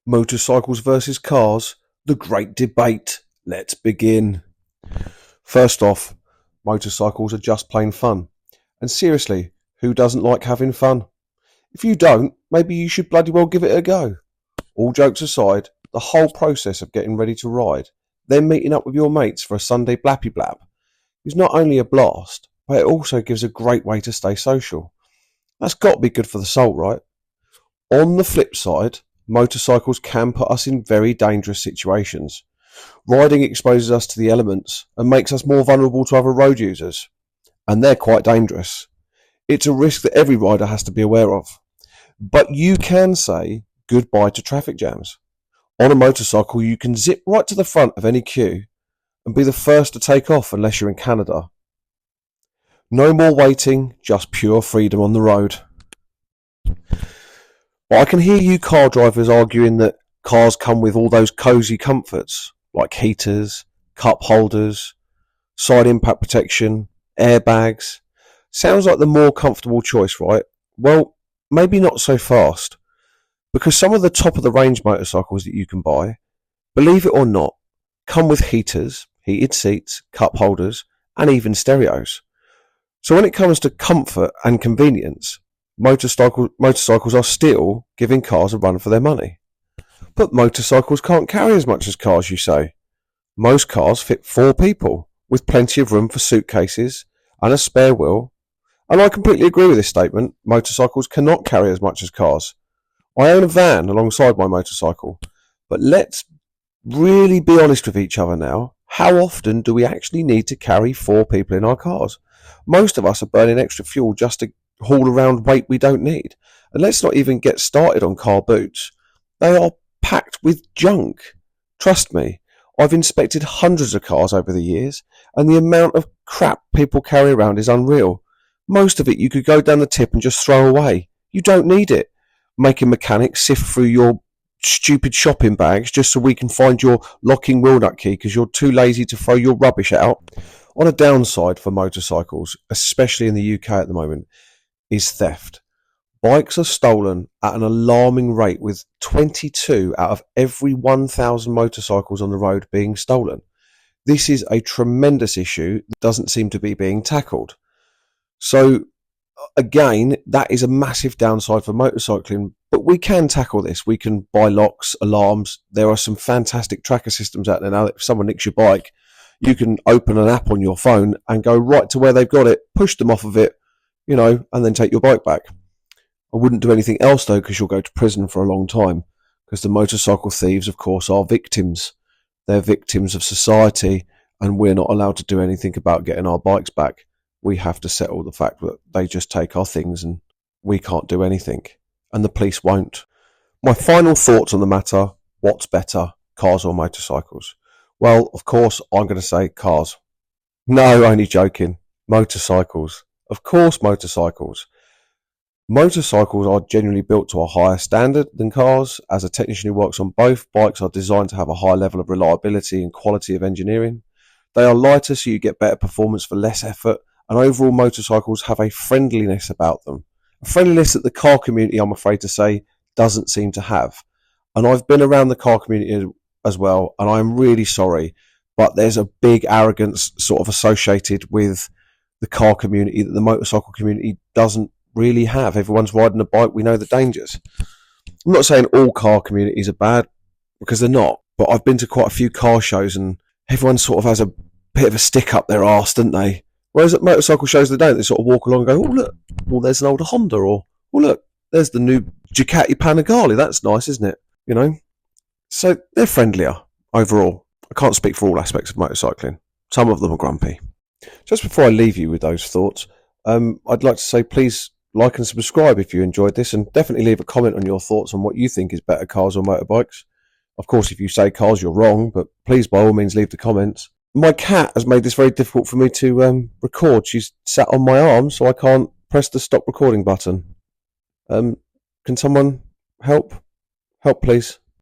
Motorcycles versus cars, the great debate. Let's begin. First off, motorcycles are just plain fun. And seriously, who doesn't like having fun? If you don't, maybe you should bloody well give it a go. All jokes aside, the whole process of getting ready to ride, then meeting up with your mates for a Sunday blappy blap, is not only a blast, but it also gives a great way to stay social. That's got to be good for the soul, right? On the flip side, motorcycles can put us in very dangerous situations. Riding exposes us to the elements and makes us more vulnerable to other road users, and they're quite dangerous. It's a risk that every rider has to be aware of. But you can say goodbye to traffic jams. On a motorcycle, you can zip right to the front of any queue and be the first to take off unless you're in Canada. No more waiting, just pure freedom on the road. But I can hear you car drivers arguing that cars come with all those cosy comforts like heaters, cup holders, side impact protection, airbags. Sounds like the more comfortable choice, right? Well, maybe not so fast, because some of the top of the range motorcycles that you can buy, believe it or not, come with heaters, heated seats, cup holders, and even stereos. So when it comes to comfort and convenience, motorcycles are still giving cars a run for their money. But motorcycles can't carry as much as cars, you say. Most cars fit 4 people, with plenty of room for suitcases and a spare wheel. And I completely agree with this statement. Motorcycles cannot carry as much as cars. I own a van alongside my motorcycle. But let's really be honest with each other now. How often do we actually need to carry 4 people in our cars? Most of us are burning extra fuel just to haul around weight we don't need. And let's not even get started on car boots. They are packed with junk. Trust me, I've inspected hundreds of cars over the years, and the amount of crap people carry around is unreal. Most of it you could go down the tip and just throw away. You don't need it. Making mechanics sift through your stupid shopping bags just so we can find your locking wheel nut key because you're too lazy to throw your rubbish out. On a downside for motorcycles, especially in the UK at the moment, is theft. Bikes are stolen at an alarming rate, with 22 out of every 1,000 motorcycles on the road being stolen. This is a tremendous issue that doesn't seem to be being tackled. So again, that is a massive downside for motorcycling, but we can tackle this. We can buy locks, alarms. There are some fantastic tracker systems out there now that if someone nicks your bike, you can open an app on your phone and go right to where they've got it, push them off of it, and then take your bike back. I wouldn't do anything else though, because you'll go to prison for a long time, because the motorcycle thieves, of course, are victims. They're victims of society, and we're not allowed to do anything about getting our bikes back. We have to settle the fact that they just take our things and we can't do anything, and the police won't. My final thoughts on the matter: what's better, cars or motorcycles? Well, of course, I'm going to say cars. No, only joking. Motorcycles. Of course, motorcycles. Motorcycles are generally built to a higher standard than cars. As a technician who works on both, bikes are designed to have a high level of reliability and quality of engineering. They are lighter, so you get better performance for less effort, and overall motorcycles have a friendliness about them. A friendliness that the car community, I'm afraid to say, doesn't seem to have. And I've been around the car community as well, and I'm really sorry, but there's a big arrogance sort of associated with the car community that the motorcycle community doesn't really have. Everyone's riding a bike. We know the dangers. I'm not saying all car communities are bad, because they're not, but I've been to quite a few car shows and everyone sort of has a bit of a stick up their arse, don't they? Whereas at motorcycle shows they don't. They sort of walk along and go, oh look, well there's an older Honda, or oh look, there's the new Ducati Panigale. That's nice, isn't it? So they're friendlier overall. I can't speak for all aspects of motorcycling. Some of them are grumpy. Just before I leave you with those thoughts, I'd like to say please like and subscribe if you enjoyed this, and definitely leave a comment on your thoughts on what you think is better, cars or motorbikes. Of course, if you say cars, you're wrong, but please by all means leave the comments. My cat has made this very difficult for me to record. She's sat on my arm, so I can't press the stop recording button. Can someone help? Help, please.